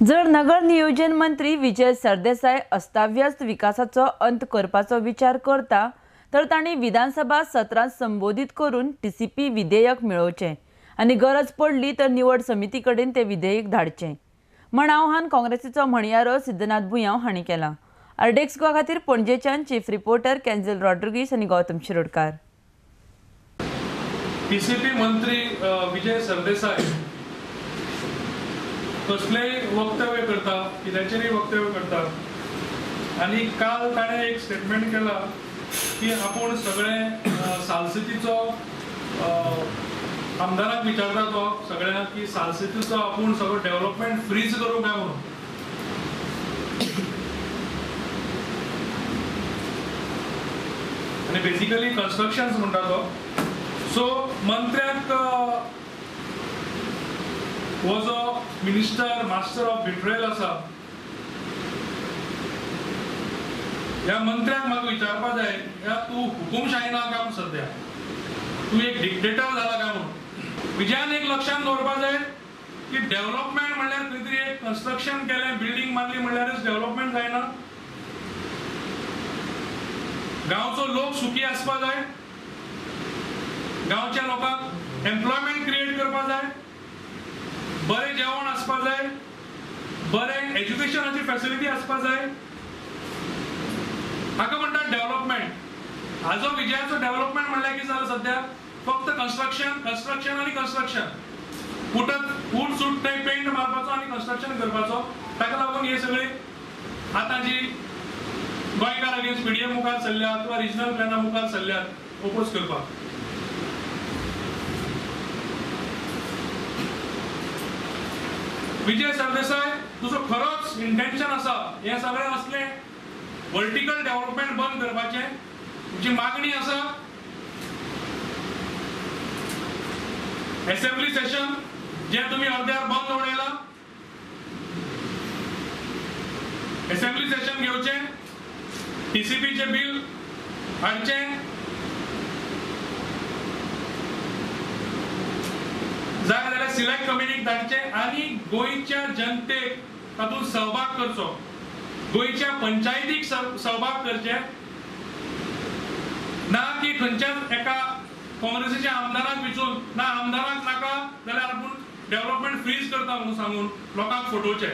जर नगर नियोजन मंत्री विजय सरदेसाय अस्ताव्यस्त विकासाचो अंत करपाचो विचार करता तर तांणी विधानसभा सत्रांत संबोधित करून टीसीपी विधेयक मेळोवचें आनी गरज पडली तर निवड समिती कडेन तें विधेयक धाडचें म्हण आव्हान काँग्रेसीचो म्हणयारो सिद्धनाथ भुंयाव हांणी केलां। आरडेक्स गोवा खातीर पणजेच्यान चीफ रिपोर्टर केन्झल रॉड्रिगीस आनी गौतम शिरोडकार। टीसीपी मंत्री विजय सरदेसाय कसलेय वक्तव्य करता कित्याचेरय वक्तव्य करता आनी काल ताणें एक स्टेटमेंट केला की आपूण सगळे सालसेतीचो आमदाराक विचारता तो सगळ्यांक की सालसेतीचो आपूण सगळो डेव्हलपमेंट फ्रीज करूं काय म्हणून। आनी बेसिकली कन्स्ट्रक्शन्स म्हणटा तो सो मंत्र्याक हो जो मिनिस्टर मास्टर ऑफ बिट्रेयल आसा ह्या मंत्र्याक म्हाका विचारपा जाय या तूं हुकुमशाही ना काय सध्या तूं एक डिक्टेटर जाला काय म्हणून। विजयान एक लक्षात दवरपा जाय की डेव्हलपमेंट म्हणल्यार खंय तरी एक कन्स्ट्रक्शन केलें बिल्डिंग बांदली म्हणल्यारच डेव्हलपमेंट जायना। गांवचो लोक सुखी आसपा जाय, गांवच्या लोकांक एम्प्लॉयमेंट क्रिएट करपा जाय, बरें जेवण आसपा जाय, बरें एज्युकेशनाची फॅसिलिटी आसपा जाय, हाका म्हणटात डेव्हलपमेंट। हाजो विजयाचो डेव्हलपमेंट म्हणल्यार कितें जालें सध्या फक्त कन्स्ट्रक्शन आनी कन्स्ट्रक्शन उठ सूट थंय पेंट मारपाचो आनी कन्स्ट्रक्शन करपाचो। ताका लागून हे सगळे आतां जी गोंयकार अगेन्स्ट पीडीएम मुखार चल्ल्यात किंवा रिजनल प्लॅना मुखार चल्ल्यात ओपोज करपाक। विजय सरदेसाय तुजो खरोच इंटेंशन आसा हे सगळे असले वर्टिकल डेव्हलपमेंट बंद करपाचे तुमची मागणी आसा असेंब्ली सेशन जे तुम्ही अर्द्यार बंद उडयला असेंब्ली सेशन घेवचे टीसीपीचे बिल हाडचे जाय जाल्यार सिलेक्ट कमिटीक धाडचे आनी गोंयच्या जनतेक तातूंत सहभाग करचो, गोंयच्या पंचायतीक सहभाग करचे ना की खंयच्याच एका काँग्रेसीच्या आमदाराक विचून ना आमदाराक नाका जाल्यार आपूण डेव्हलपमेंट फ्रीज करता म्हणून सांगून लोकांक फटोवचे।